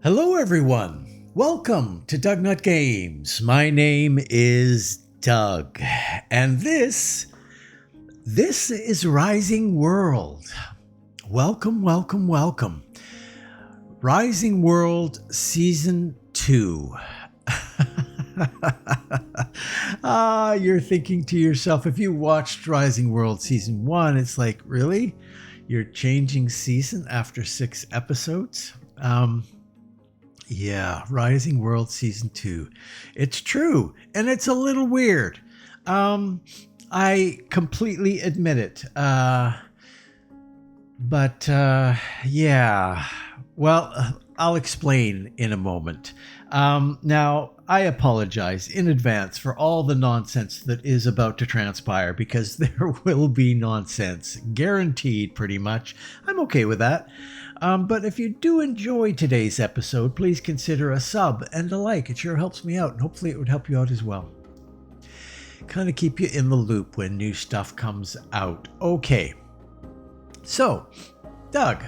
Hello, everyone. Welcome to DougNutGames. My name is Doug, and this is Rising World. Welcome, welcome, welcome. Rising World Season 2. You're thinking to yourself, if you watched Rising World Season 1, it's like, really? You're changing season after 6 episodes? Yeah, Rising World Season 2. It's true, and it's a little weird. I completely admit it. Yeah. Well, I'll explain in a moment. Now, I apologize in advance for all the nonsense that is about to transpire because there will be nonsense. Guaranteed, pretty much. I'm okay with that. But if you do enjoy today's episode, please consider a sub and a like. It sure helps me out, and hopefully it would help you out as well. Kind of keep you in the loop when new stuff comes out. Okay. So, Doug,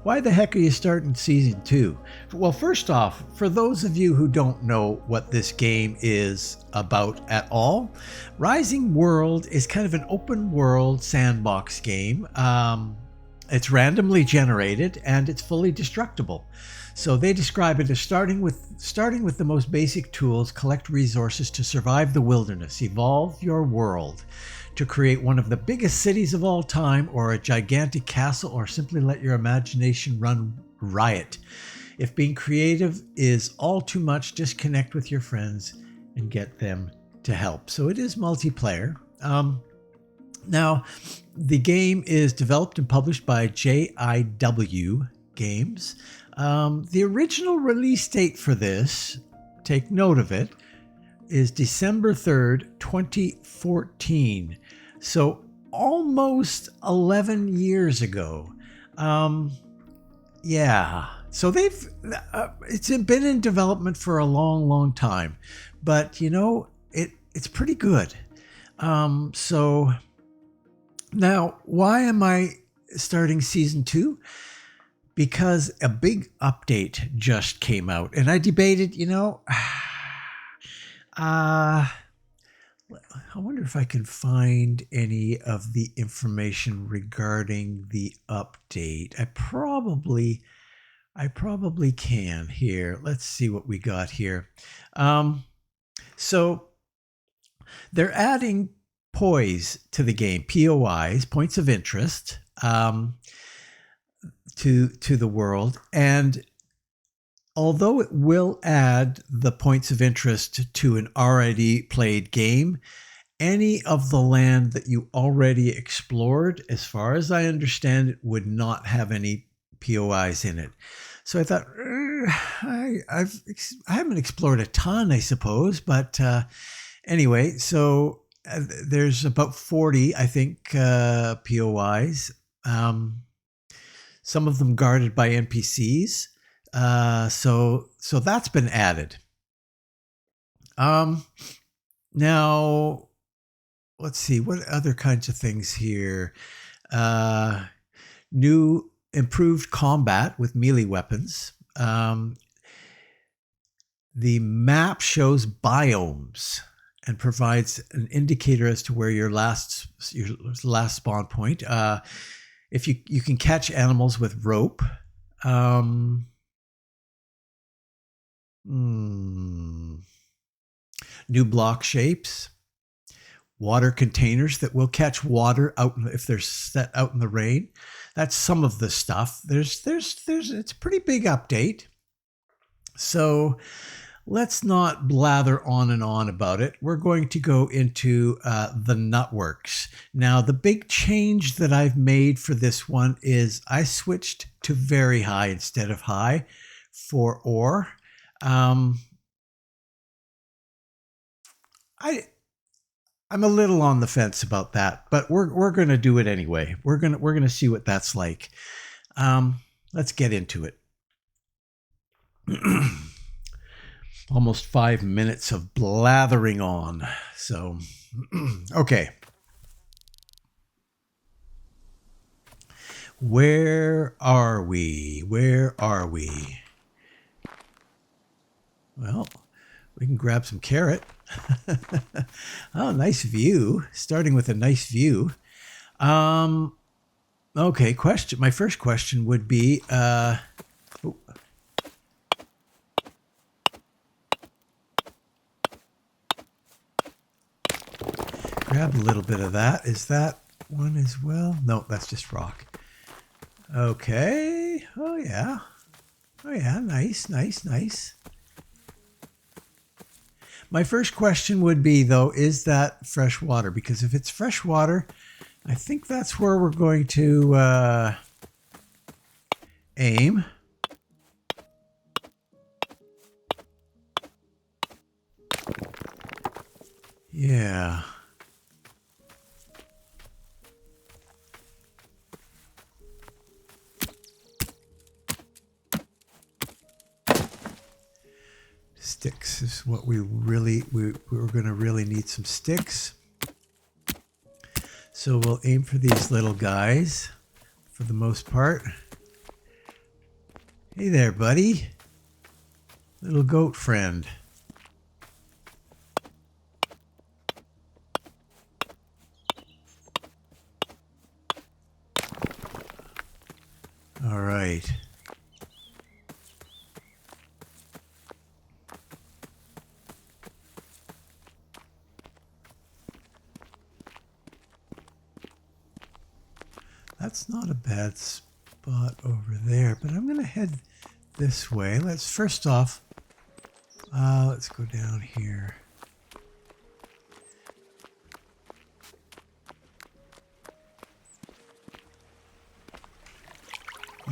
why the heck are you starting season 2? Well, first off, for those of you who don't know what this game is about at all, Rising World is kind of an open world sandbox game. It's randomly generated and it's fully destructible. So they describe it as starting with the most basic tools, collect resources to survive the wilderness, evolve your world to create one of the biggest cities of all time, or a gigantic castle, or simply let your imagination run riot. If being creative is all too much, just connect with your friends and get them to help. So it is multiplayer. Now, the game is developed and published by DougNutGames. The original release date for this, take note of it, is December 3rd, 2014. So almost 11 years ago. Yeah. So it's been in development for a long, long time. But, it's pretty good. So now, why am I starting season 2? Because a big update just came out. And I debated, I wonder if I can find any of the information regarding the update. I probably can here. Let's see what we got here. So they're adding POIs to the game, POIs, points of interest, to the world. And although it will add the points of interest to an already played game, any of the land that you already explored, as far as I understand it, would not have any POIs in it. So I thought, I haven't explored a ton, I suppose. But anyway, so there's about 40, I think, POIs. Some of them guarded by NPCs. So that's been added. Now, let's see, what other kinds of things here? New improved combat with melee weapons. The map shows biomes and provides an indicator as to where your last spawn point. If you can catch animals with rope. New block shapes, water containers that will catch water out if they're set out in the rain. That's some of the stuff. It's a pretty big update. So let's not blather on and on about it. We're going to go into the nutworks. Now, the big change that I've made for this one is I switched to very high instead of high for ore. I'm a little on the fence about that, but we're going to do it anyway. We're going to see what that's like. Let's get into it. Almost 5 minutes of blathering on. So, okay. Where are we? Well, we can grab some carrot. Oh, nice view. Starting with a nice view. Okay, question. My first question would be, oh. Grab a little bit of that. Is that one as well? No, that's just rock. Okay. Oh, yeah. Oh, yeah. Nice, nice, nice. My first question would be, though, is that fresh water? Because if it's fresh water, I think that's where we're going to aim. Yeah. Sticks is what we're going to really need, some sticks. So we'll aim for these little guys for the most part. Hey there, buddy. Little goat friend. All right. That's not a bad spot over there, but I'm going to head this way. Let's first off, let's go down here.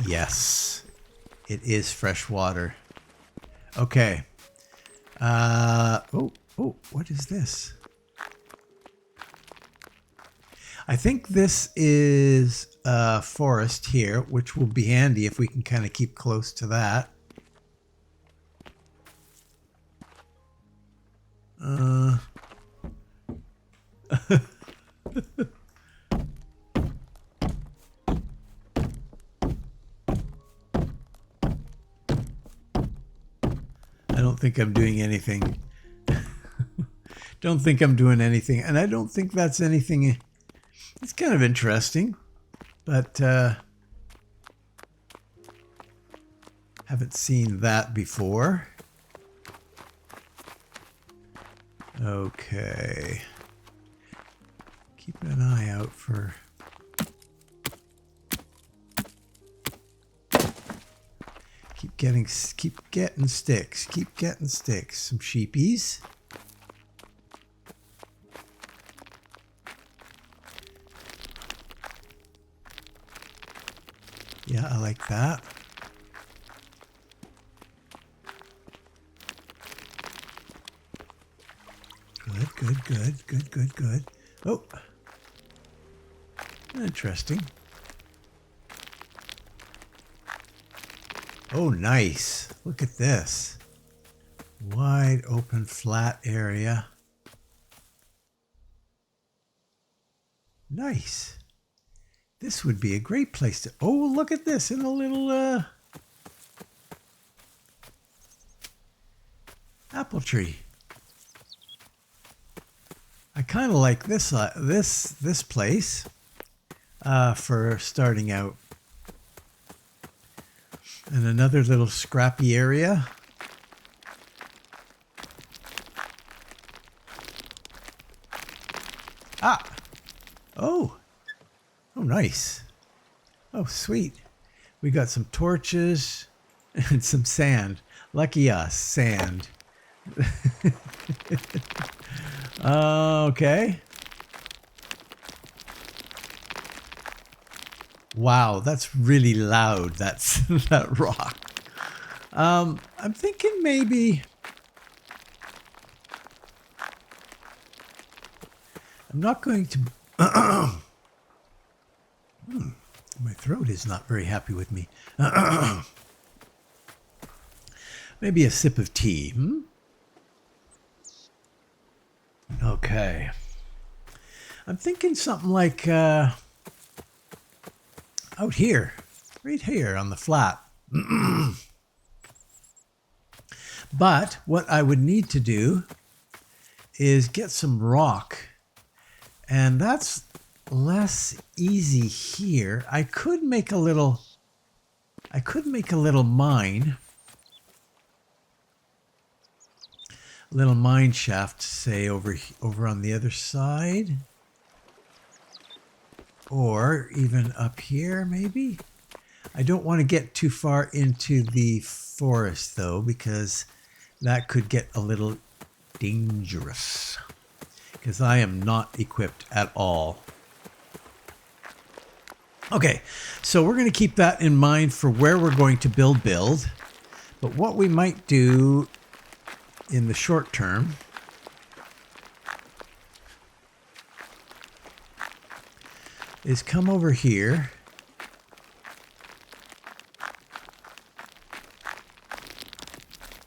Yes, it is fresh water. Okay. Oh, what is this? I think this is a forest here, which will be handy if we can kind of keep close to that. I don't think I'm doing anything. Don't think I'm doing anything. And I don't think that's anything. It's kind of interesting, but haven't seen that before. Okay. Keep an eye out for... Keep getting sticks. Keep getting sticks. Some sheepies. Yeah, I like that. Good. Oh, interesting. Oh, nice. Look at this. Wide open flat area. Nice. This would be a great place to... Oh, look at this in a little apple tree. I kind of like this this place for starting out. And another little scrappy area. Ah! Oh! Oh, nice. Oh, sweet. We got some torches and some sand. Lucky us, sand. Okay. Wow, that's really loud. That's that rock. I'm thinking maybe... I'm not going to... My throat is not very happy with me. Maybe a sip of tea. Okay. I'm thinking something like out here. Right here on the flat. But what I would need to do is get some rock, and that's less easy here. I could make a little mine, little mine shaft, say over on the other side, or even up here maybe. I don't want to get too far into the forest though, because that could get a little dangerous, because I am not equipped at all. Okay, so we're going to keep that in mind for where we're going to build. But what we might do in the short term is come over here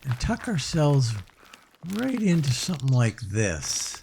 and tuck ourselves right into something like this.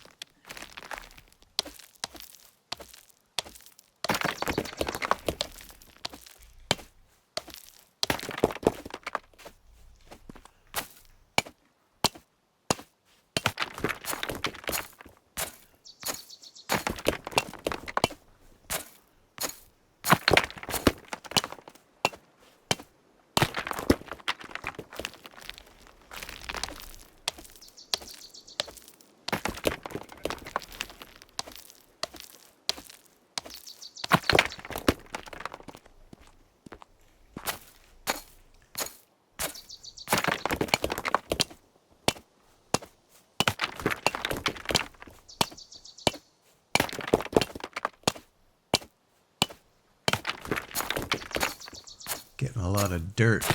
Getting a lot of dirt.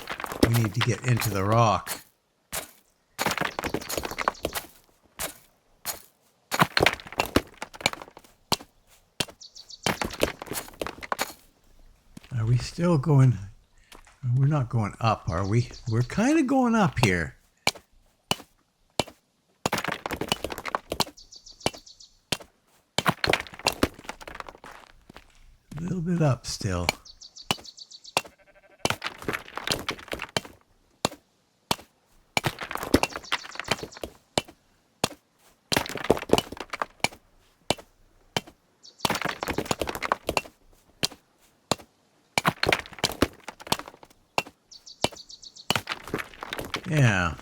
We need to get into the rock. Are we still going? We're not going up, are we? We're kind of going up here. A little bit up still. Yeah.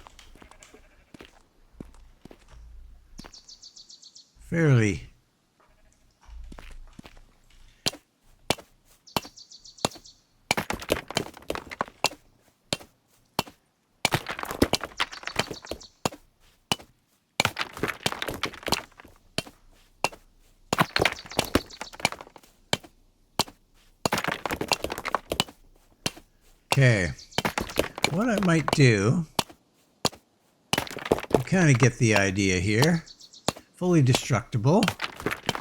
Fairly. Okay. What I might do, you kind of get the idea here. Fully destructible,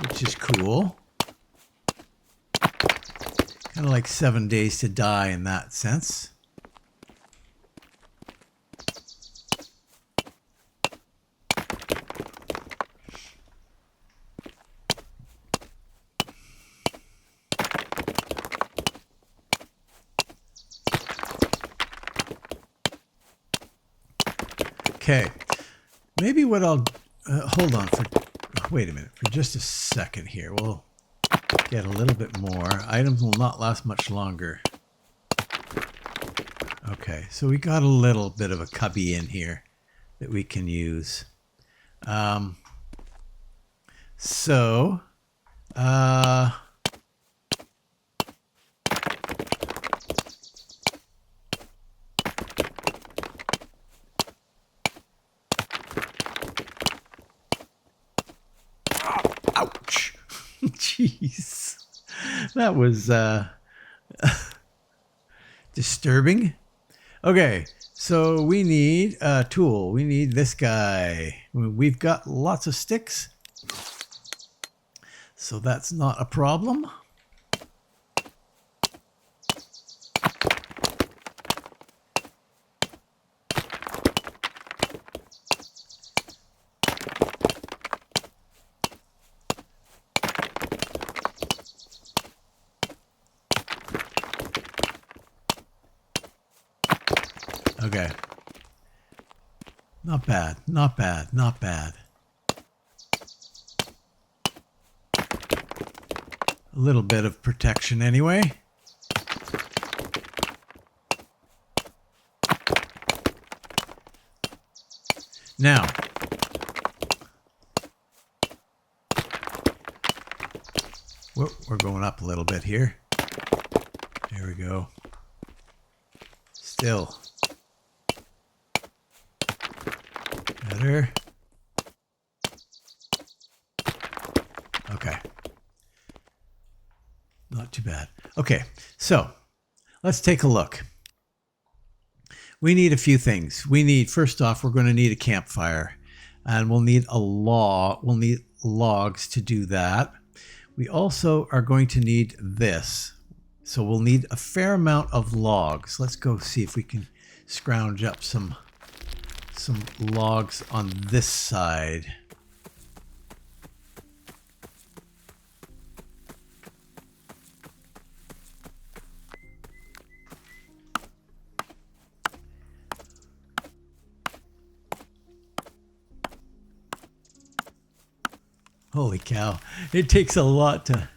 which is cool. Kind of like 7 days to die in that sense. Okay, maybe what I'll hold on for. Wait a minute, for just a second here. We'll get a little bit more. Items will not last much longer. Okay, so we got a little bit of a cubby in here that we can use. Ouch. Jeez. That was disturbing. Okay, so we need a tool. We need this guy. We've got lots of sticks, so that's not a problem. Okay. Not bad, not bad, not bad. A little bit of protection anyway. Now, we're going up a little bit here. There we go. Still. Better. Okay. Not too bad. Okay, so let's take a look. We need a few things. We need, first off, we're going to need a campfire, and we'll need a log. We'll need logs to do that. We also are going to need this. So we'll need a fair amount of logs. Let's go see if we can scrounge up some logs on this side. Holy cow, it takes a lot to...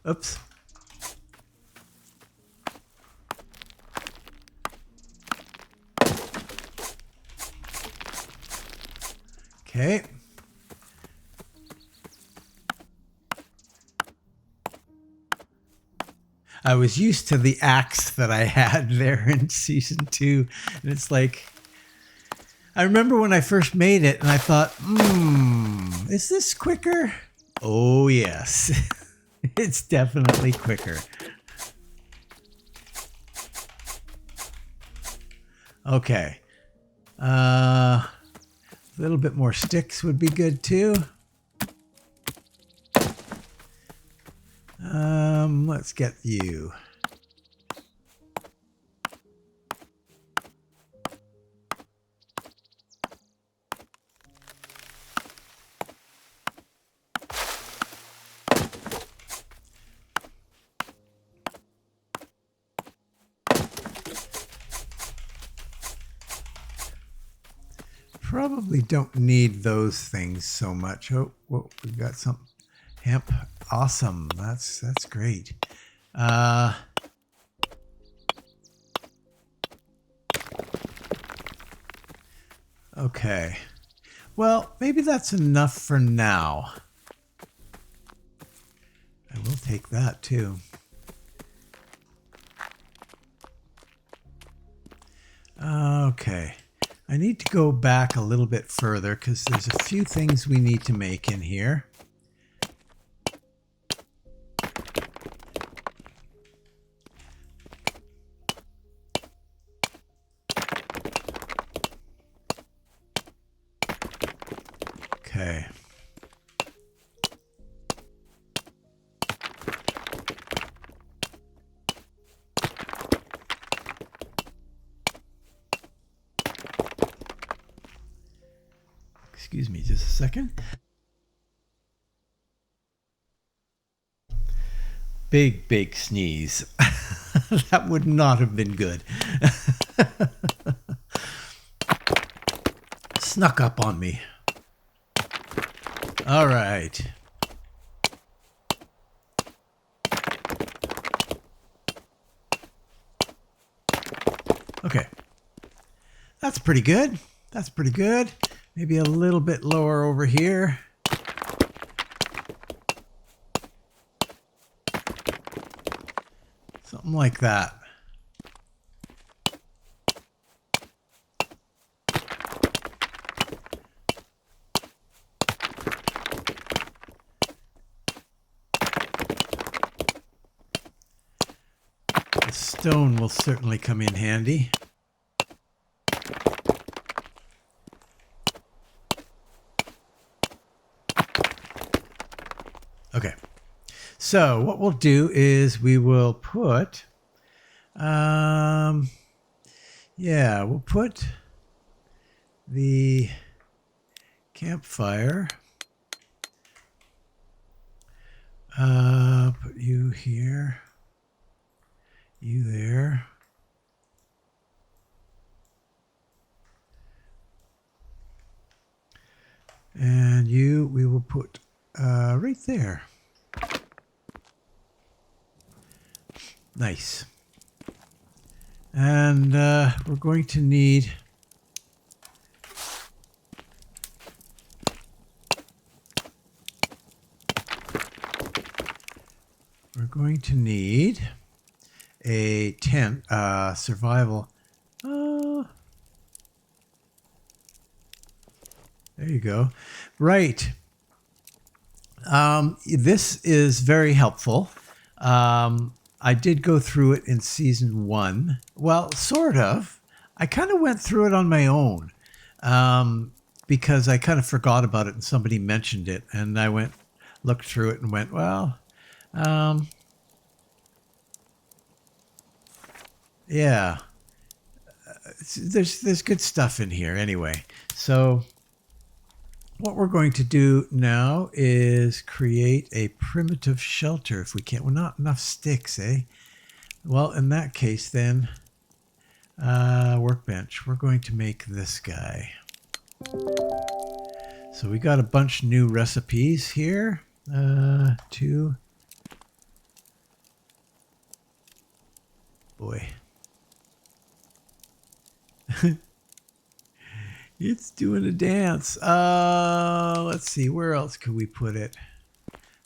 Oops. Okay. I was used to the axe that I had there in season 2, and it's like... I remember when I first made it and I thought, is this quicker? Oh, yes. It's definitely quicker. Okay. A little bit more sticks would be good too. Let's get you. Probably don't need those things so much. Oh, whoa, we've got some hemp. Awesome. That's great. Okay. Well, maybe that's enough for now. I will take that too. Okay. I need to go back a little bit further because there's a few things we need to make in here. Okay. Excuse me just a second. Big sneeze. That would not have been good. Snuck up on me. All right. Okay. That's pretty good. That's pretty good. Maybe a little bit lower over here. Something like that. The stone will certainly come in handy. Okay, so what we'll do is we will put, we'll put the campfire, put you here, you there. will put right there. Nice. And we're going to need a tent, survival. There you go. Right. This is very helpful. I did go through it in season 1. Well, sort of. I kind of went through it on my own because I kind of forgot about it and somebody mentioned it. And I looked through it and went, well, yeah, there's good stuff in here anyway. So what we're going to do now is create a primitive shelter if we can. Well, not enough sticks, eh? Well, in that case then, workbench. We're going to make this guy. So we got a bunch new recipes here. 2. Boy. It's doing a dance. Let's see. Where else could we put it?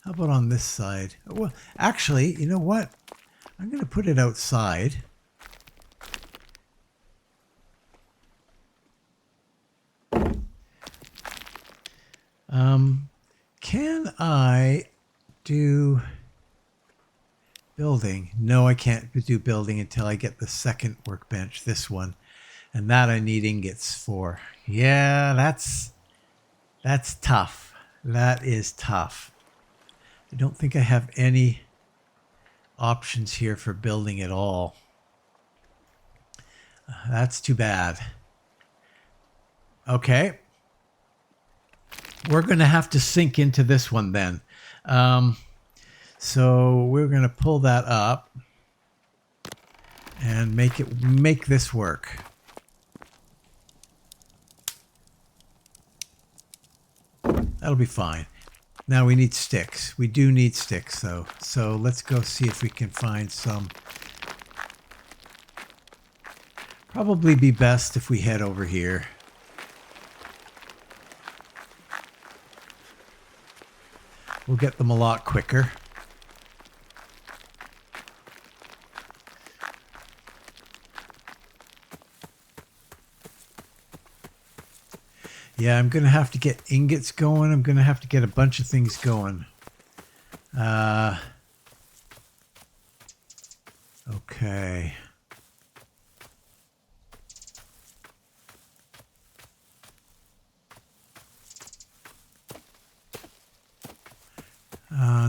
How about on this side? Well, actually, you know what? I'm going to put it outside. Can I do building? No, I can't do building until I get the second workbench, this one. And that I need ingots for. Yeah, that's tough. That is tough. I don't think I have any options here for building at all. That's too bad. Okay. We're going to have to sink into this one then. So we're going to pull that up and make this work. That'll be fine. Now we need sticks. We do need sticks though. So let's go see if we can find some. Probably be best if we head over here. We'll get them a lot quicker. Yeah, I'm going to have to get ingots going. I'm going to have to get a bunch of things going. Okay.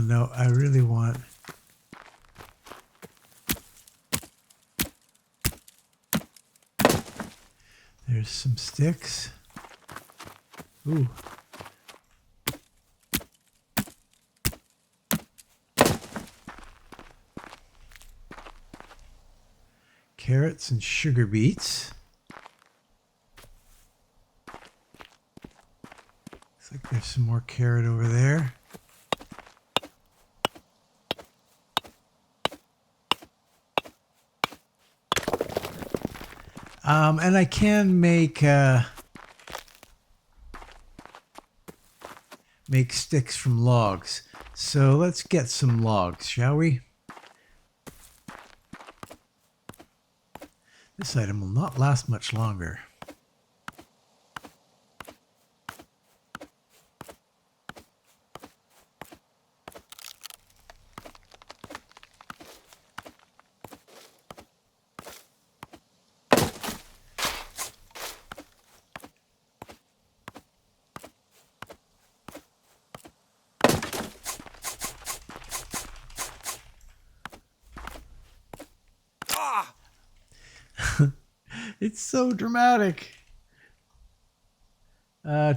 No, I really want... There's some sticks. Ooh. Carrots and sugar beets. Looks like there's some more carrot over there. And I can make sticks from logs. So let's get some logs, shall we? This item will not last much longer. It's so dramatic.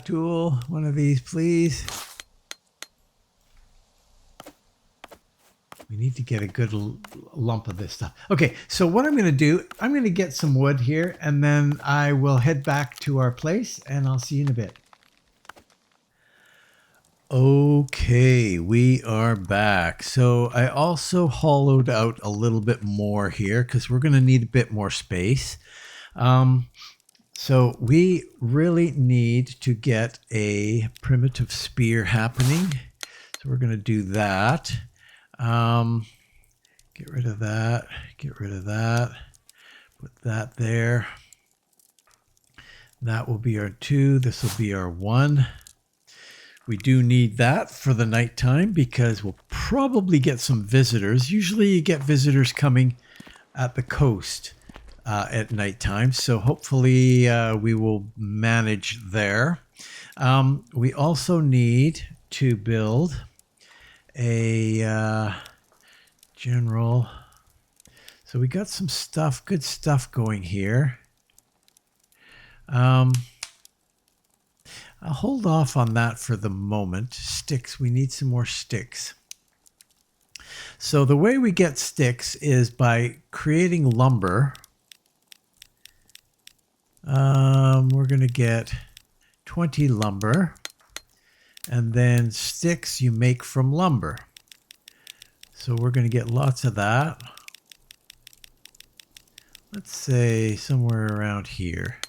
Tool, one of these, please. We need to get a good lump of this stuff. Okay, so what I'm going to do, I'm going to get some wood here, and then I will head back to our place, and I'll see you in a bit. Okay, we are back. So I also hollowed out a little bit more here because we're going to need a bit more space. So we really need to get a primitive spear happening. So we're going to do that. Get rid of that. Get rid of that. Put that there. That will be our 2. This will be our 1. We do need that for the nighttime because we'll probably get some visitors. Usually you get visitors coming at the coast at nighttime. So hopefully we will manage there. We also need to build a general. So we got some stuff, good stuff going here. I'll hold off on that for the moment. Sticks, we need some more sticks. So the way we get sticks is by creating lumber. We're going to get 20 lumber, and then sticks you make from lumber. So we're going to get lots of that. Let's say somewhere around here.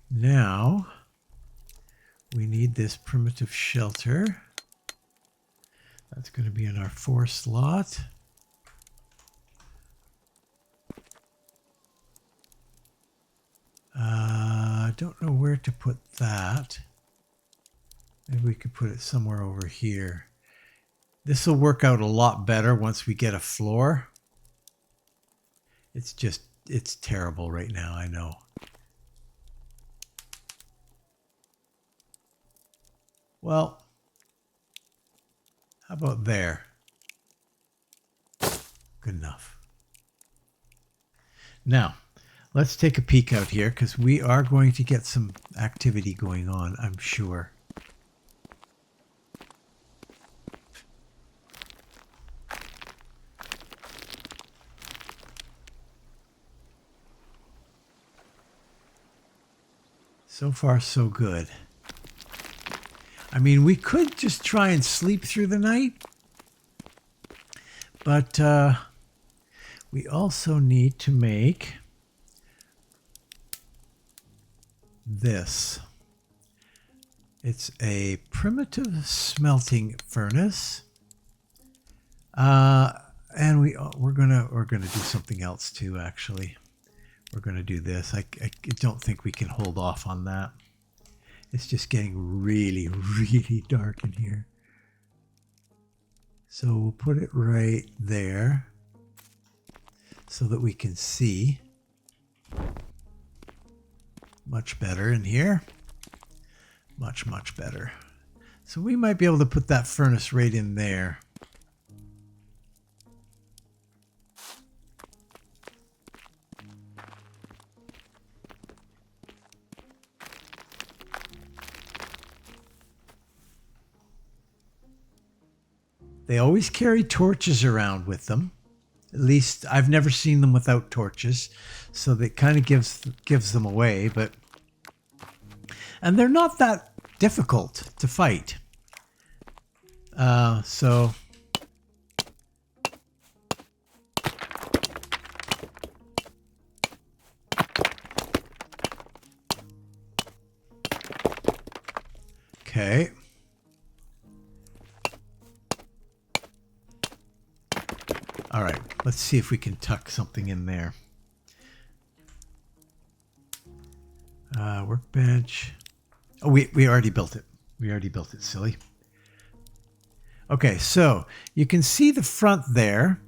Now we need this primitive shelter. That's going to be in our 4 slot. I don't know where to put that. Maybe we could put it somewhere over here. This will work out a lot better once we get a floor. It's terrible right now, I know. Well, how about there? Good enough. Now, let's take a peek out here because we are going to get some activity going on, I'm sure. So far, so good. I mean, we could just try and sleep through the night, but we also need to make this. It's a primitive smelting furnace, and we're gonna do something else too. Actually, we're gonna do this. I don't think we can hold off on that. It's just getting really, really dark in here. So we'll put it right there so that we can see much better in here. Much, much better. So we might be able to put that furnace right in there. They always carry torches around with them. At least I've never seen them without torches, so that kind of gives them away. And they're not that difficult to fight. So okay. All right, let's see if we can tuck something in there. Workbench. Oh, we already built it. We already built it, silly. Okay, so you can see the front there,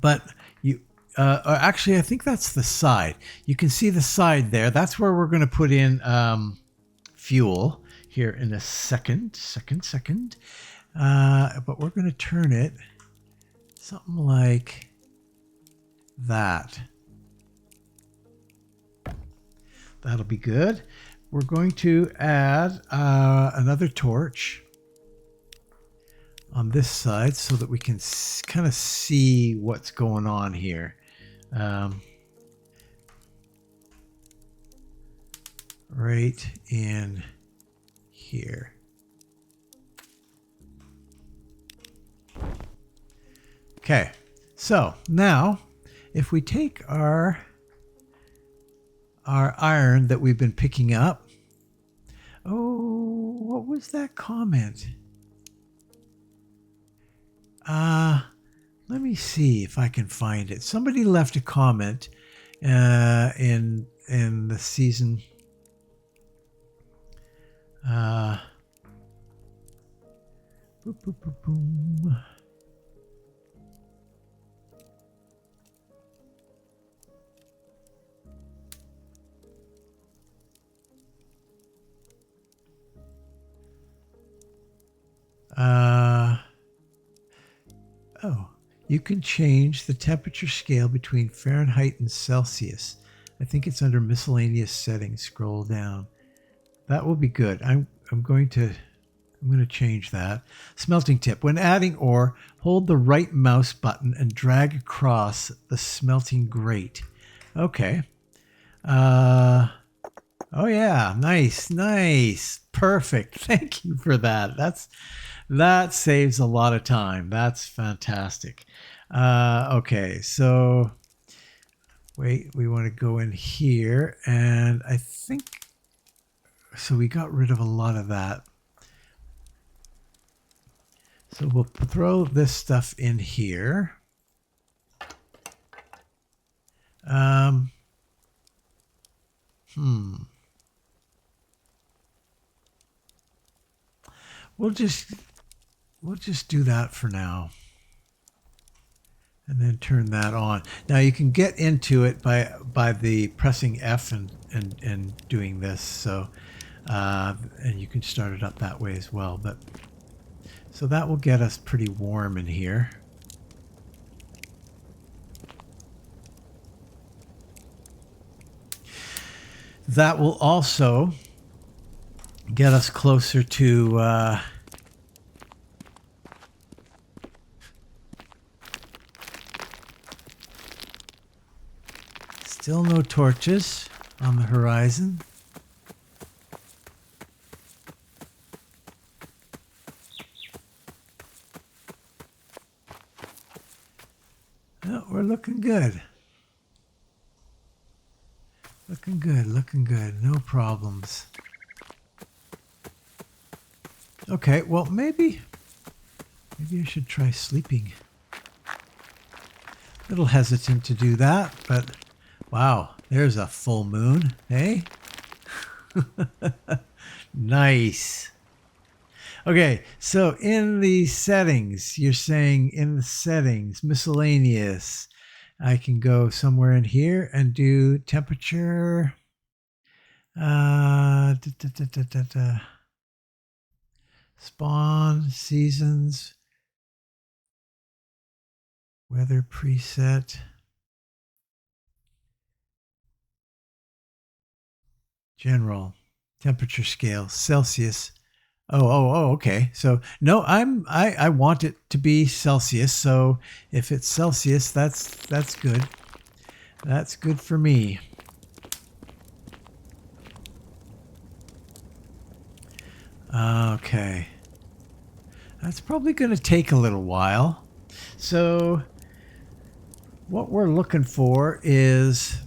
but you actually, I think that's the side. You can see the side there. That's where we're going to put in fuel here in a second. But we're going to turn it something like that. That'll be good. We're going to add another torch on this side so that we can kind of see what's going on here. right in here. Okay, so now if we take our iron that we've been picking up. Oh, what was that comment? Let me see if I can find it. Somebody left a comment in the season. Boop, boop, boop, boom. Oh, you can change the temperature scale between Fahrenheit and Celsius. I think it's under miscellaneous settings. Scroll down. That will be good. I'm going to change that. Smelting tip. When adding ore, hold the right mouse button and drag across the smelting grate. Okay. Oh yeah, nice. Perfect. Thank you for that. That saves a lot of time. That's fantastic. Okay, so wait, we want to go in here, and I think so. We got rid of a lot of that. So we'll throw this stuff in here. We'll just do that for now. And then turn that on. Now you can get into it by the pressing F and doing this. So and you can start it up that way as well. But so that will get us pretty warm in here. That will also get us closer to still no torches on the horizon. Oh, we're looking good. Looking good. No problems. Okay, well, maybe I should try sleeping. A little hesitant to do that, but wow, there's a full moon, hey? Nice. Okay, so in the settings, you're saying in the settings, miscellaneous, I can go somewhere in here and do temperature. Spawn, seasons, weather preset, general, temperature scale, Celsius. Oh, okay. So no, I want it to be Celsius. So if it's Celsius, that's good. That's good for me. Okay. That's probably going to take a little while. So what we're looking for is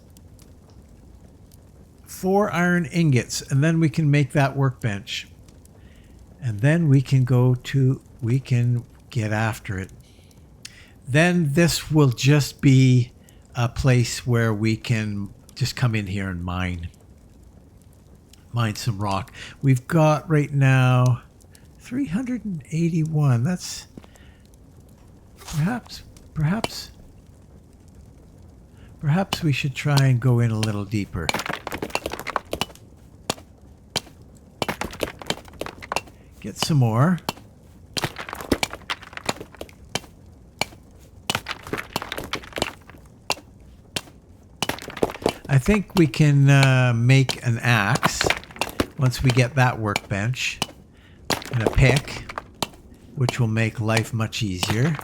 4 iron ingots, and then we can make that workbench. And then we can get after it. Then this will just be a place where we can just come in here and mine some rock. We've got right now 381. That's perhaps we should try and go in a little deeper. Get some more. I think we can make an axe once we get that workbench, and a pick, which will make life much easier.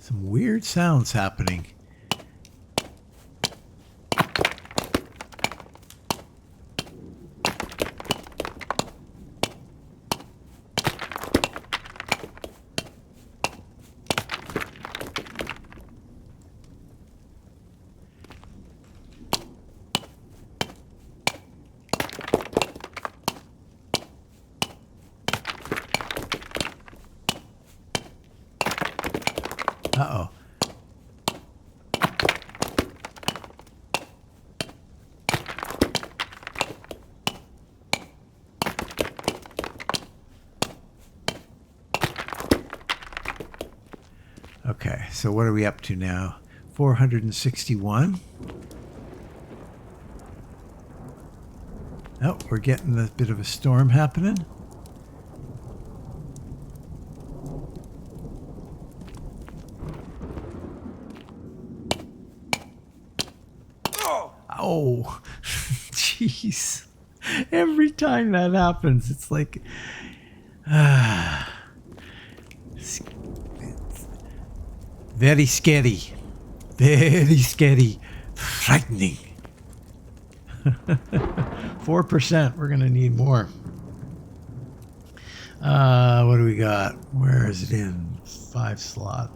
Some weird sounds happening. Uh-oh. Okay, so what are we up to now? 461. Oh, we're getting a bit of a storm happening. Oh, jeez. Every time that happens, it's like... it's very scary. Very scary. Frightening. 4%. We're going to need more. What do we got? Where is it in? 5 slot.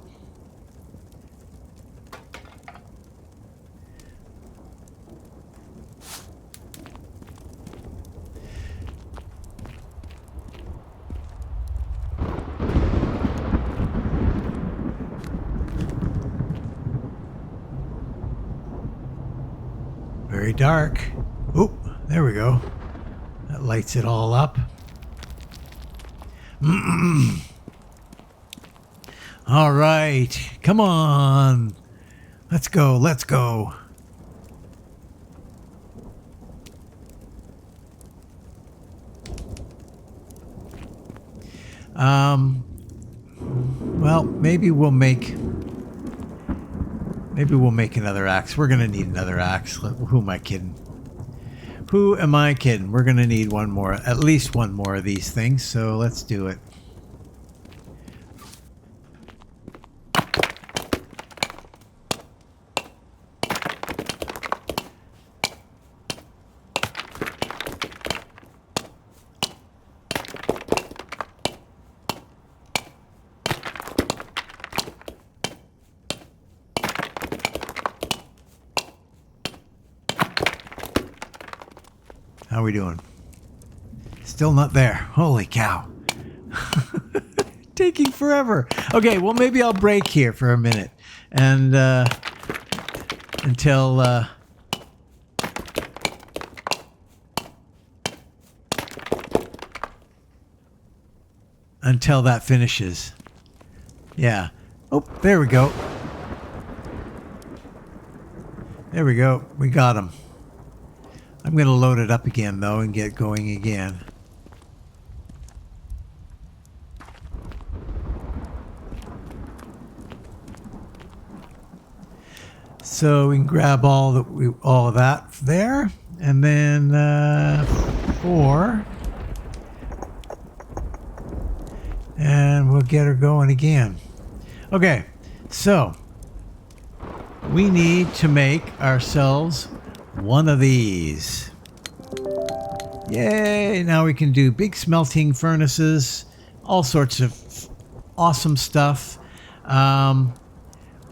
Very dark. Oh, there we go. That lights it all up. All right. Come on. Let's go. Let's go. Well, maybe we'll make another axe. We're going to need another axe. Who am I kidding? Who am I kidding? We're going to need one more, at least one more of these things. So let's do it. How are we doing? Still not there. Holy cow. Taking forever. Okay, well, maybe I'll break here for a minute. And until that finishes. Yeah. Oh, there we go. There we go. We got him. I'm going to load it up again, though, and get going again. So we can grab all of that there, and then 4, and we'll get her going again. Okay, so we need to make ourselves one of these. Yay! Now we can do big smelting furnaces, all sorts of awesome stuff.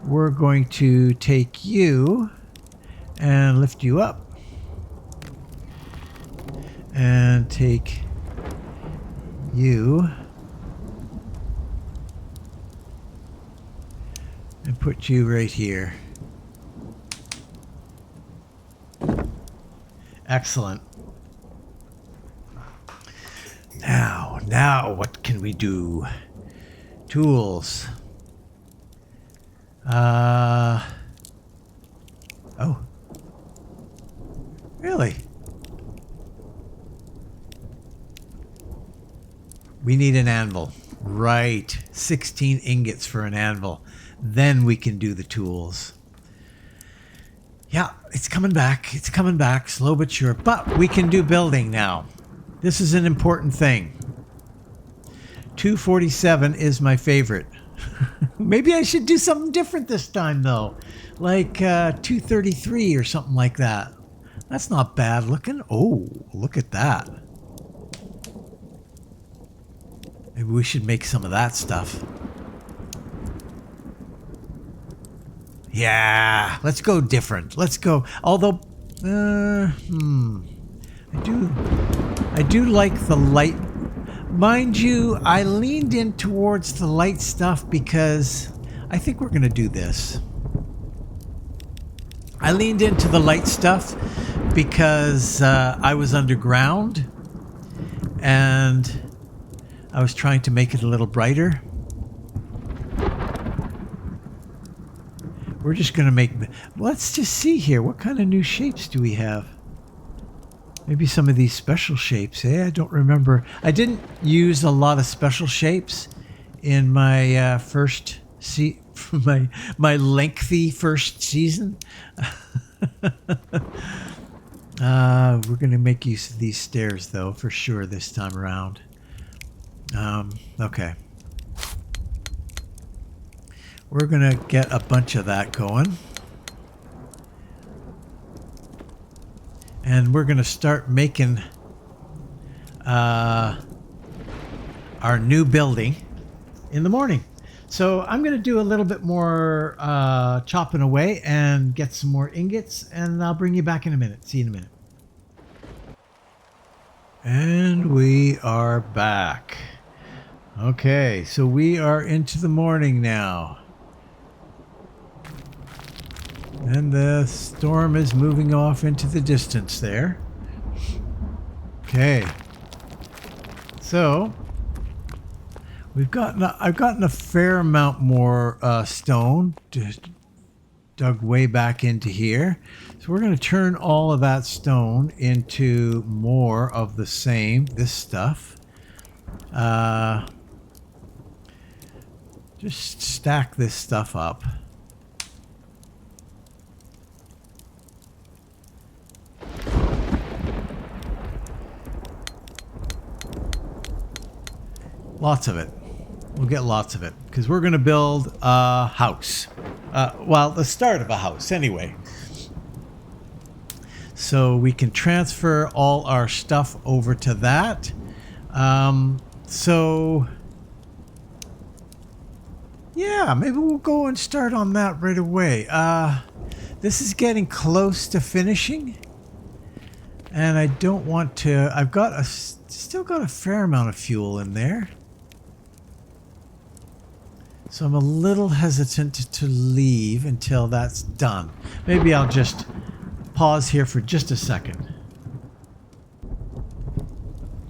We're going to take you and lift you up, and take you and put you right here. Excellent. Now what can we do? Tools. Oh. Really? We need an anvil. Right. 16 ingots for an anvil. Then we can do the tools. Yeah, it's coming back. It's coming back, slow but sure. But we can do building now. This is an important thing. 247 is my favorite. Maybe I should do something different this time, though. Like 233 or something like that. That's not bad looking. Oh, look at that. Maybe we should make some of that stuff. Yeah, let's go different. Let's go. Although, I do like the light. Mind you, I leaned in towards the light stuff because I think we're going to do this. I leaned into the light stuff because I was underground and I was trying to make it a little brighter. We're just going to make... Let's just see here. What kind of new shapes do we have? Maybe some of these special shapes, eh? I don't remember. I didn't use a lot of special shapes in my first... my lengthy first season. We're going to make use of these stairs, though, for sure this time around. Okay. We're going to get a bunch of that going. And we're going to start making our new building in the morning. So I'm going to do a little bit more chopping away and get some more ingots, and I'll bring you back in a minute. See you in a minute. And we are back. Okay, so we are into the morning now. And the storm is moving off into the distance there. Okay. So I've gotten a fair amount more stone dug way back into here. So we're going to turn all of that stone into more of the same, this stuff. Just stack this stuff up. Lots of it. We'll get lots of it because we're going to build a house. Well, the start of a house anyway. So we can transfer all our stuff over to that. So yeah, maybe we'll go and start on that right away. This is getting close to finishing. And I don't want to... I've got still got a fair amount of fuel in there. So I'm a little hesitant to leave until that's done. Maybe I'll just pause here for just a second.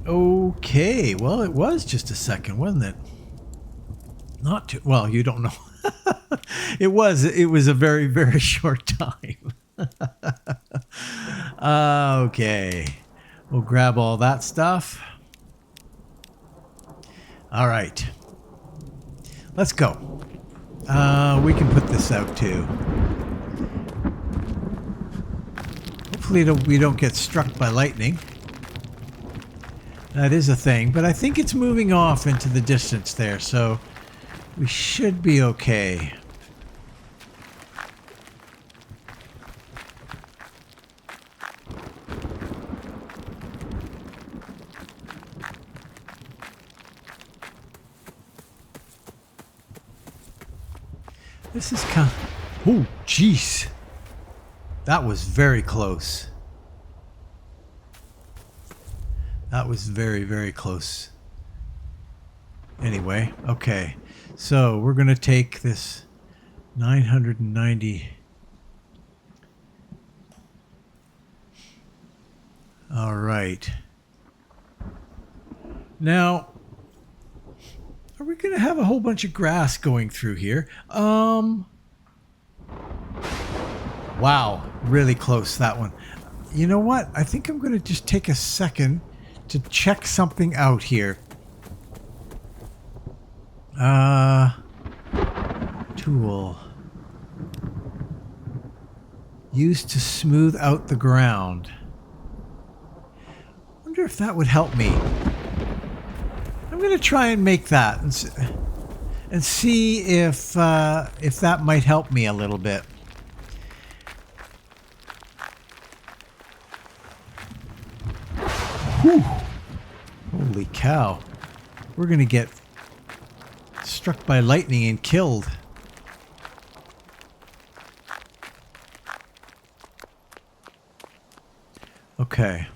Okay, well, it was just a second, wasn't it? Not too... Well, you don't know. It was a very, very short time. Okay. We'll grab all that stuff. All right. Let's go. We can put this out too. Hopefully we don't get struck by lightning. That is a thing, but I think it's moving off into the distance there, so we should be okay. This is kind of... Oh, jeez. That was very close. That was very, very close. Anyway, okay. So we're going to take this 990. All right. Now... Are we going to have a whole bunch of grass going through here? Wow, really close, that one. You know what? I think I'm going to just take a second to check something out here. Tool. Used to smooth out the ground. Wonder if that would help me. I'm going to try and make that. and see if that might help me a little bit. Whew. Holy cow. We're going to get struck by lightning and killed. Okay.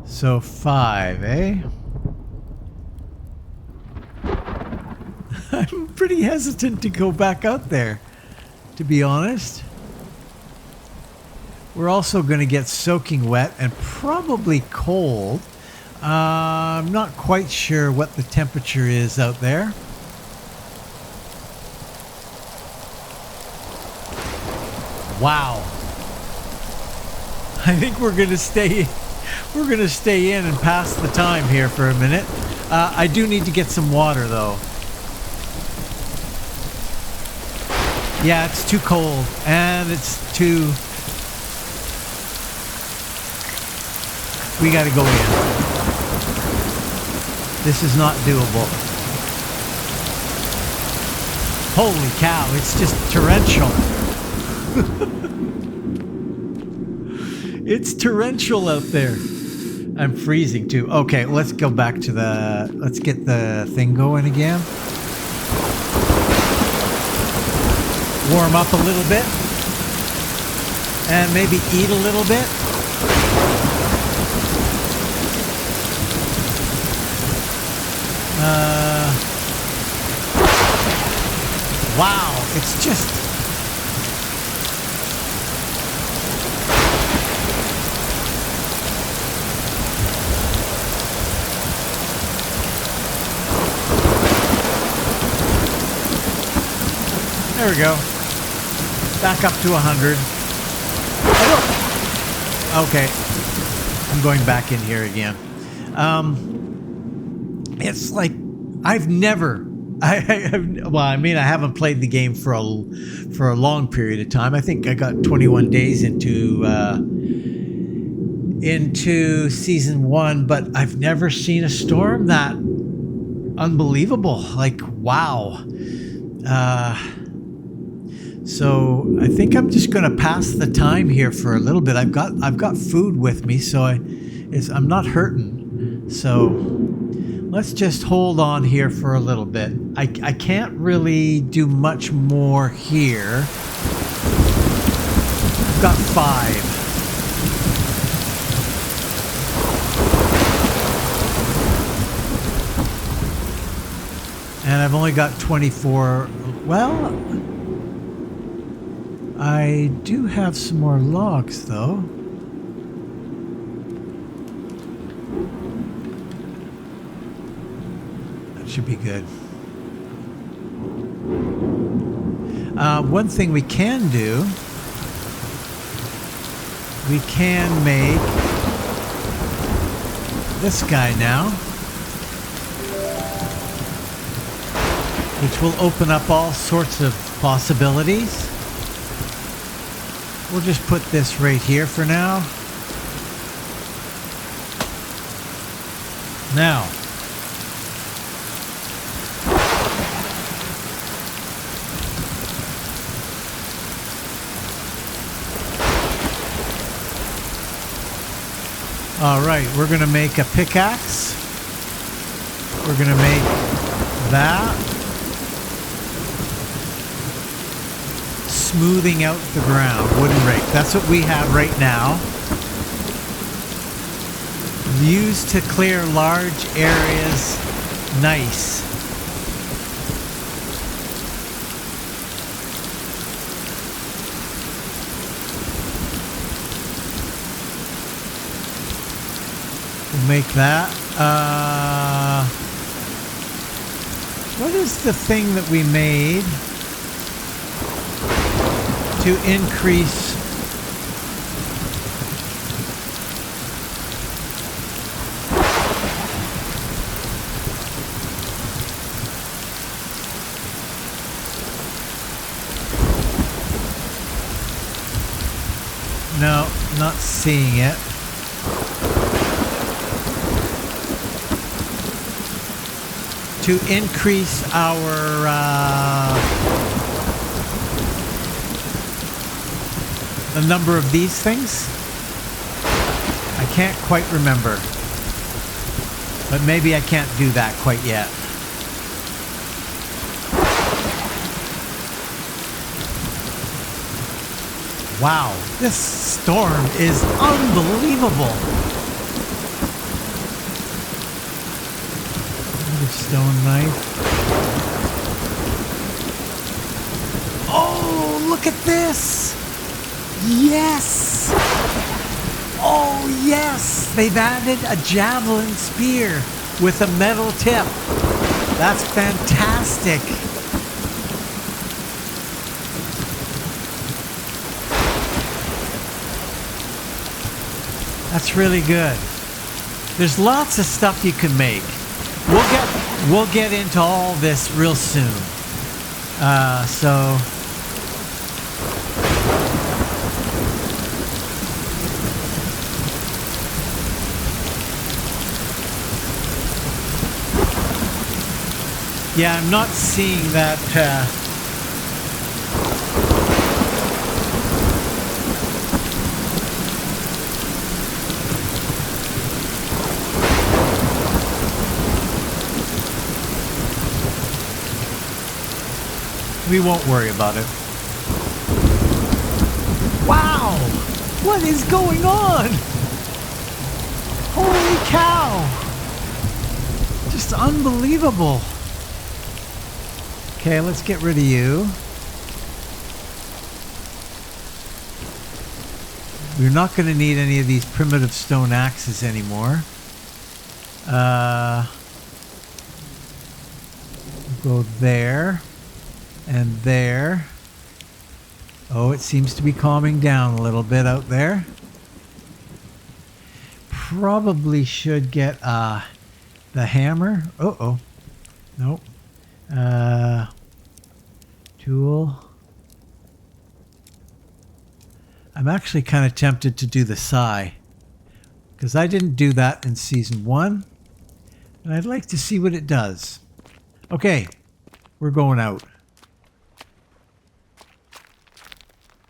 So 5, eh? I'm pretty hesitant to go back out there, to be honest. We're also going to get soaking wet and probably cold. I'm not quite sure what the temperature is out there. Wow. I think we're going to stay in and pass the time here for a minute. I do need to get some water though. Yeah, it's too cold and it's too... We gotta go in. This is not doable. Holy cow, it's just torrential. It's torrential out there. I'm freezing too. Okay, let's go back to let's get the thing going again. Warm up a little bit. And maybe eat a little bit. Wow, it's just... There we go. Back up to 100. Okay. I'm going back in here again. It's like I've never... I haven't played the game for a long period of time. I think I got 21 days into season 1, but I've never seen a storm that unbelievable. Like, wow. So I think I'm just going to pass the time here for a little bit. I've got food with me, so I'm not hurting. So let's just hold on here for a little bit. I can't really do much more here. I've got 5. And I've only got 24. Well, I do have some more logs though. Should be good. One thing we can do, we can make this guy now, which will open up all sorts of possibilities. We'll just put this right here for now. Now, all right, we're going to make a pickaxe. We're going to make that. Smoothing out the ground, wooden rake. That's what we have right now. Used to clear large areas. Nice. Make that. What is the thing that we made to increase? No, not seeing it. to increase our the number of these things. I can't quite remember, but maybe I can't do that quite yet. Wow, this storm is unbelievable. Another stone knife. Oh, look at this. Yes. Oh, yes. They've added a javelin spear with a metal tip. That's fantastic. That's really good. There's lots of stuff you can make. We'll get into all this real soon. So yeah, I'm not seeing that. We won't worry about it. Wow! What is going on? Holy cow! Just unbelievable. Okay, let's get rid of you. We're not going to need any of these primitive stone axes anymore. We'll go there. And there. Oh, it seems to be calming down a little bit out there. Probably should get the hammer. Uh-oh. Nope. Tool. I'm actually kind of tempted to do the sigh, because I didn't do that in season 1. And I'd like to see what it does. Okay. We're going out.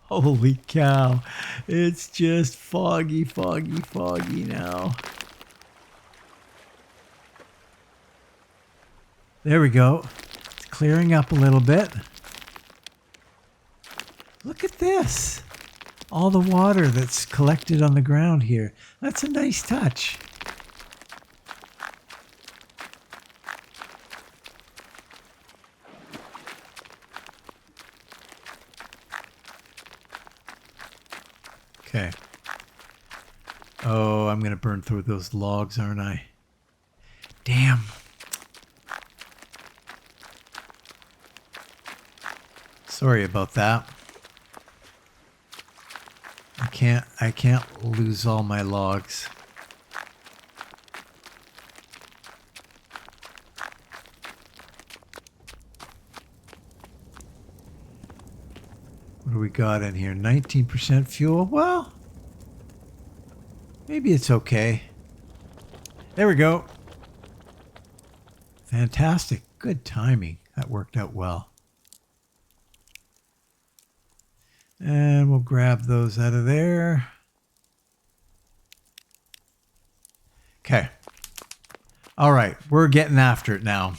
Holy cow. It's just foggy, foggy, foggy now. There we go. It's clearing up a little bit. Look at this. All the water that's collected on the ground here. That's a nice touch. Okay. Oh, I'm going to burn through those logs, aren't I? Damn. Sorry about that. I can't lose all my logs. What do we got in here? 19% fuel? Well, maybe it's okay. There we go. Fantastic. Good timing. That worked out well. And we'll grab those out of there. Okay. All right. We're getting after it now.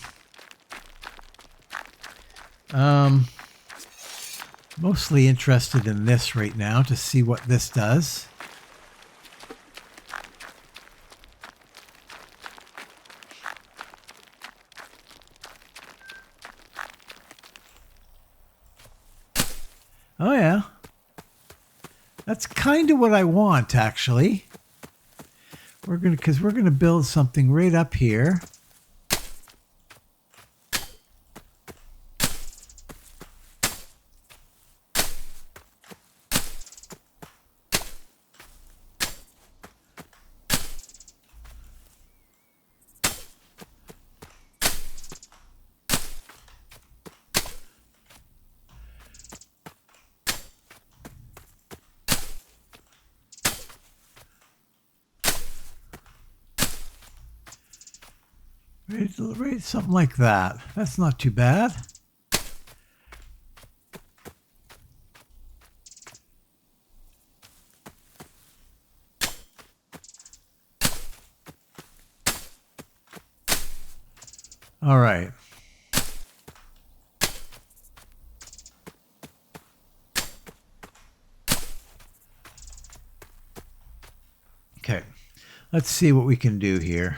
Mostly interested in this right now to see what this does. Oh yeah. That's kind of what I want, actually. We're gonna build something right up here. Right, something like that. That's not too bad. All right. Okay. Let's see what we can do here.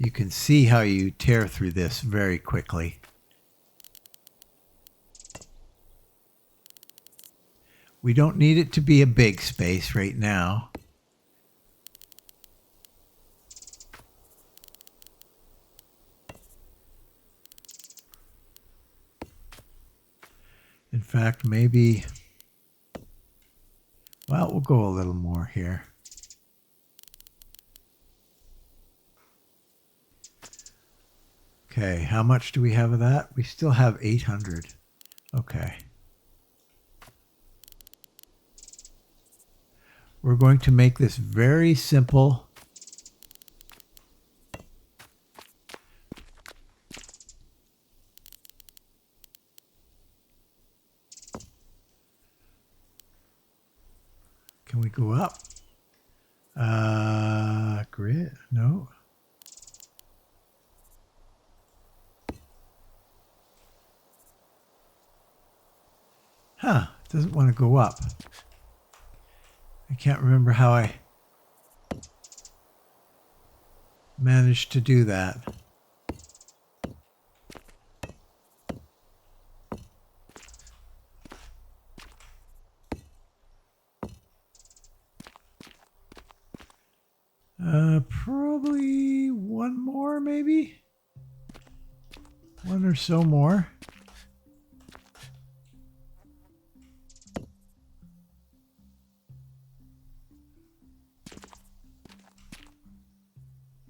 You can see how you tear through this very quickly. We don't need it to be a big space right now. In fact, maybe, well, we'll go a little more here. Okay, how much do we have of that? We still have 800. Okay. We're going to make this very simple. Can we go up? Grid? No. Huh, it doesn't want to go up. I can't remember how I managed to do that. Probably one more, maybe? One or so more.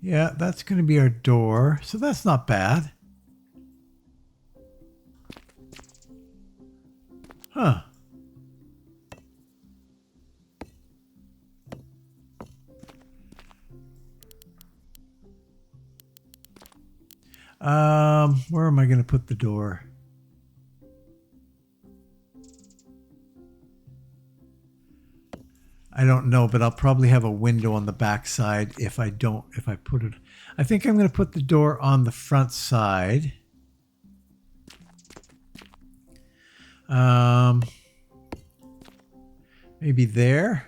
Yeah, that's going to be our door, so that's not bad. Huh. Where am I going to put the door? I don't know, but I'll probably have a window on the back side if I put it. I think I'm going to put the door on the front side. Maybe there.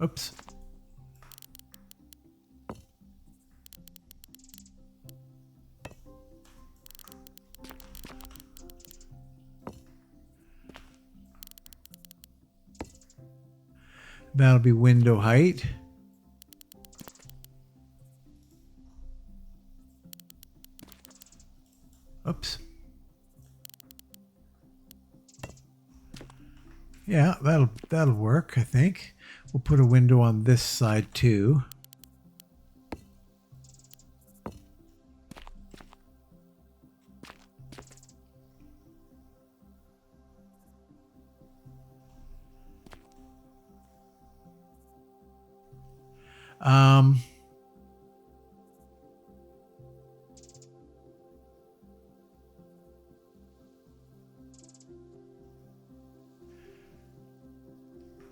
Oops. That'll be window height. Oops. Yeah, that'll work, I think. We'll put a window on this side too.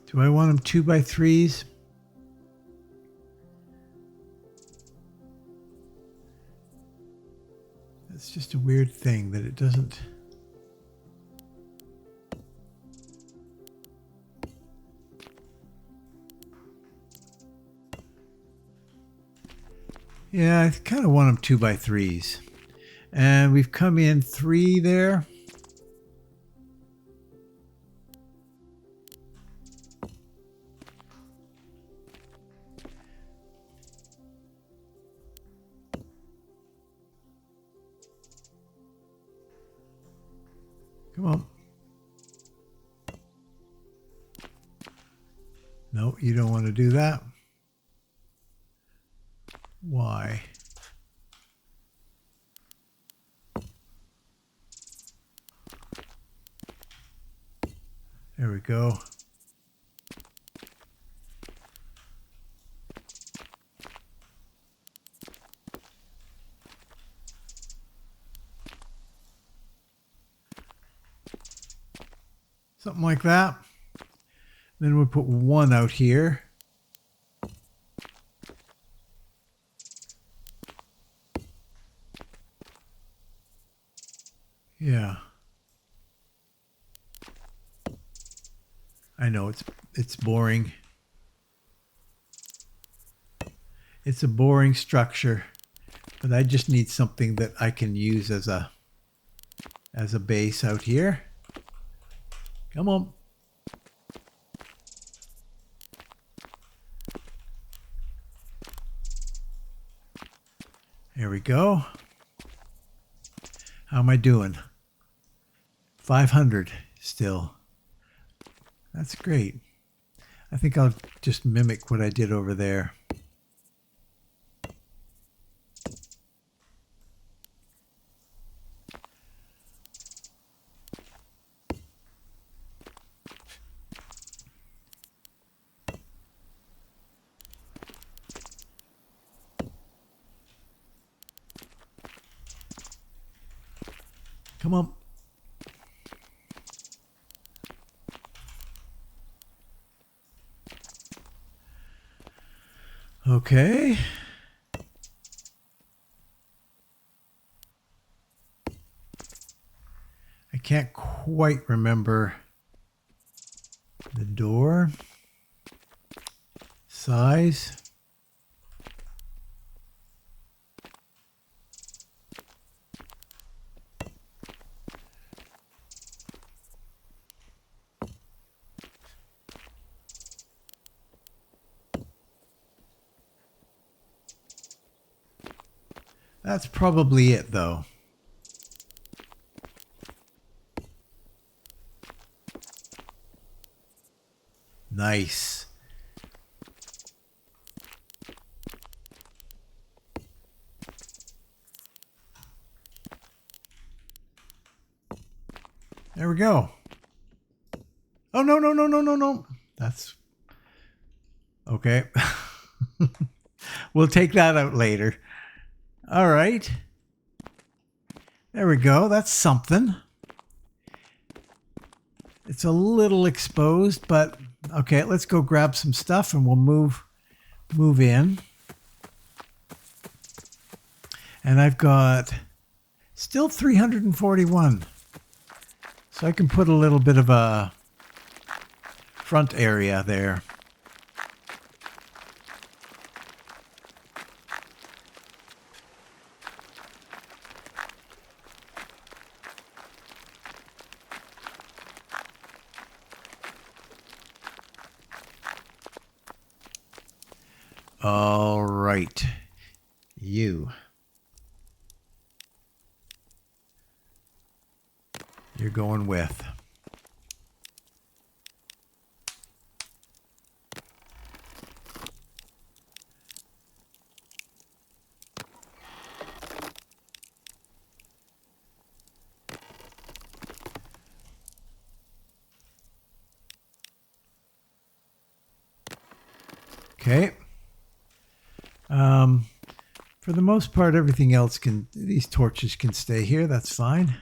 Do I want them 2x3s? It's just a weird thing that it doesn't. Yeah, I kind of want them 2x3s. And we've come in 3 there. Come on. No, you don't want to do that. Why? There we go. Something like that. Then we'll put one out here. Yeah. I know it's boring. It's a boring structure, but I just need something that I can use as a base out here. Come on. There we go. How am I doing? 500 still. That's great. I think I'll just mimic what I did over there. Come on. Okay. I can't quite remember the door size. That's probably it, though. Nice. There we go. Oh, no, no, no, no, no, no. That's okay. We'll take that out later. All right. There we go. That's something. It's a little exposed, but okay, let's go grab some stuff and we'll move in. And I've got still 341. So I can put a little bit of a front area there. All right, you're going with. Okay. For the most part, everything else these torches can stay here. That's fine.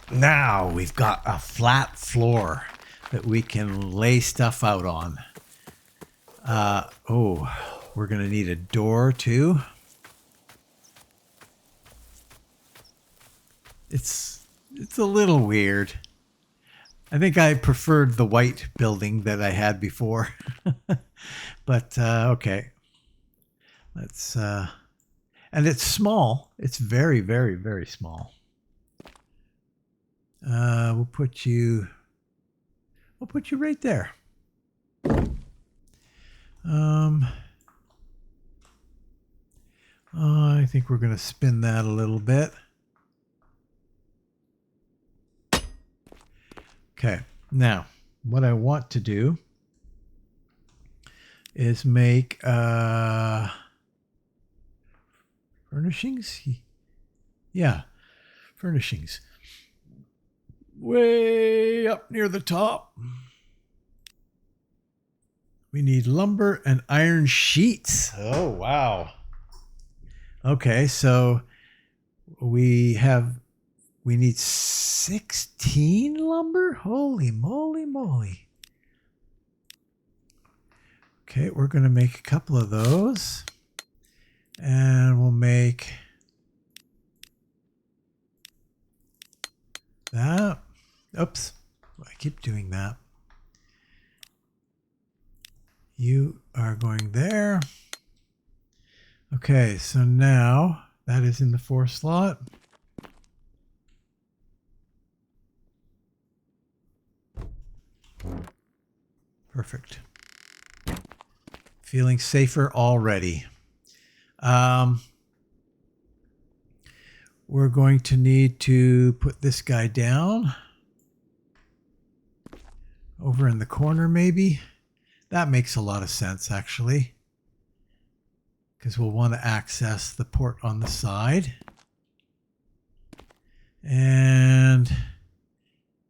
Now we've got a flat floor that we can lay stuff out on. Oh, we're going to need a door too. It's a little weird. I think I preferred the white building that I had before. But okay. Let's and it's small. It's very, very, very small. We'll put you I'll put you right there. I think we're going to spin that a little bit. Okay, now what I want to do is make furnishings. Yeah, furnishings. Way up near the top. We need lumber and iron sheets. Oh, wow. Okay, so we need 16 lumber? Holy moly. Okay, we're going to make a couple of those. And we'll make that. Oops, I keep doing that. You are going there. Okay, so now that is in the 4 slot. Perfect. Feeling safer already. We're going to need to put this guy down. Over in the corner, maybe. That makes a lot of sense, actually. Because we'll want to access the port on the side. And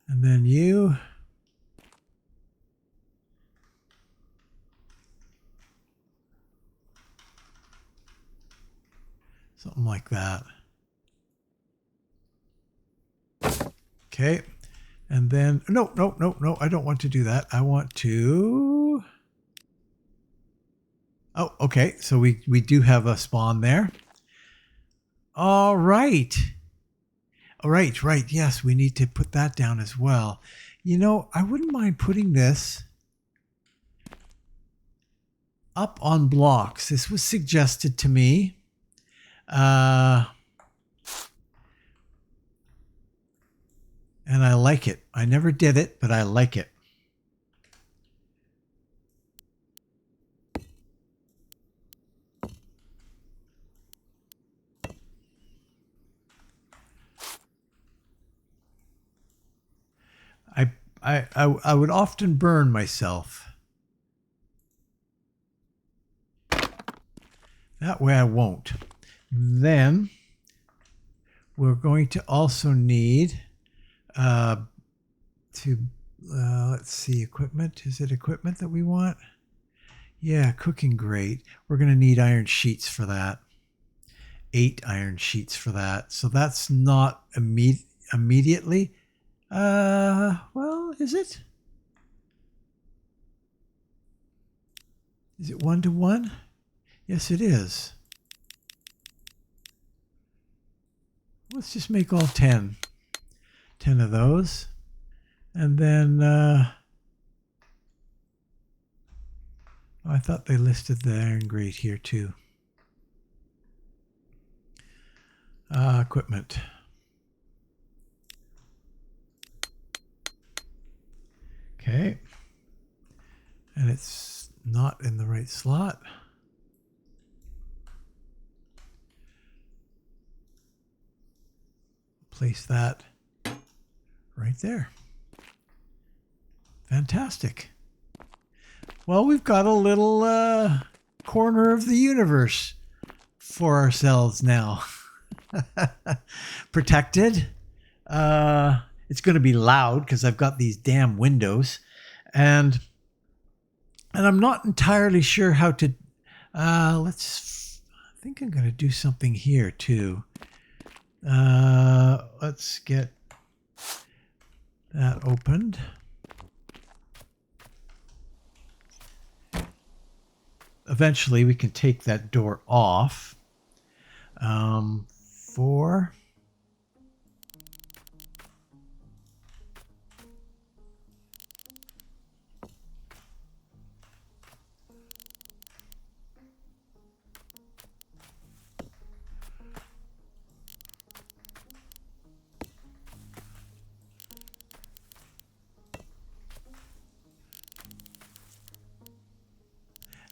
then you. Something like that. Okay. And then, no, I don't want to do that. I want to, oh, okay. So we do have a spawn there. All right. All right. Yes, we need to put that down as well. You know, I wouldn't mind putting this up on blocks. This was suggested to me. And I like it. I never did it, but I like it. I would often burn myself. That way I won't. Then we're going to also need let's see, equipment. Is it equipment that we want? Yeah, cooking grate. We're going to need iron sheets for that. 8 iron sheets for that. So that's not immediately. Well, is it? Is it 1-to-1? Yes, it is. Let's just make all 10. 10 of those. And then, I thought they listed the iron grate here too. Equipment. Okay. And it's not in the right slot. Place that right there. Fantastic. Well, we've got a little corner of the universe for ourselves now. Protected. It's going to be loud because I've got these damn windows. And I'm not entirely sure how to... I think I'm going to do something here too. Let's get that opened. Eventually we can take that door off. 4.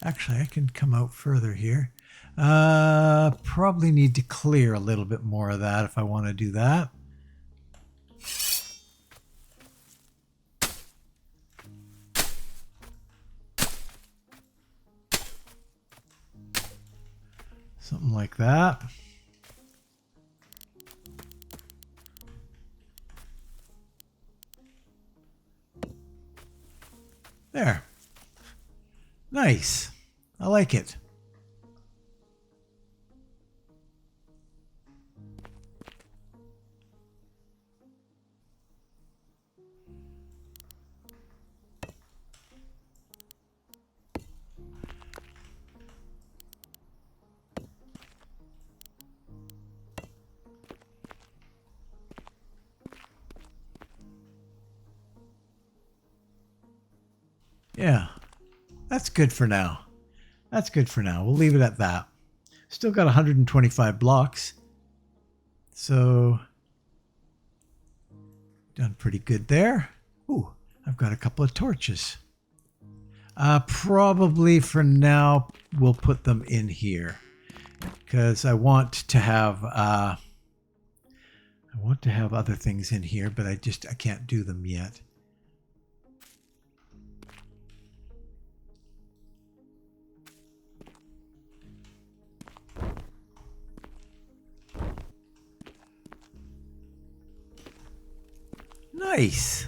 Actually, I can come out further here. Probably need to clear a little bit more of that if I want to do that. Something like that. There. Nice. I like it. Yeah, that's good for now. That's good for now. We'll leave it at that. Still got 125 blocks. So, done pretty good there. Ooh, I've got a couple of torches. Probably for now, we'll put them in here. Because I want to have other things in here, but I can't do them yet. Nice.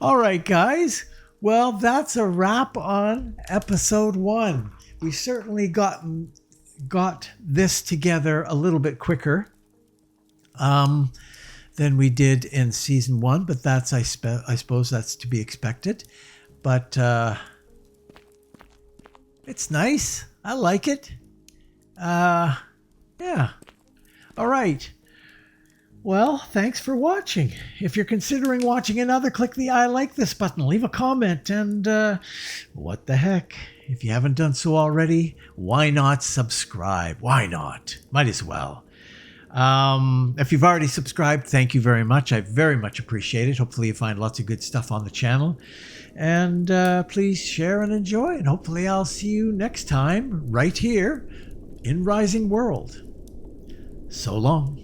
All right, guys. Well, that's a wrap on episode 1. We certainly got this together a little bit quicker than we did in season 1, but that's I suppose that's to be expected. But it's nice. I like it. Yeah. All right. Well, thanks for watching. If you're considering watching another, click the I like this button, leave a comment, and what the heck? If you haven't done so already, why not subscribe? Why not? Might as well. If you've already subscribed, thank you very much. I very much appreciate it. Hopefully you find lots of good stuff on the channel. And please share and enjoy, and hopefully I'll see you next time right here in Rising World. So long.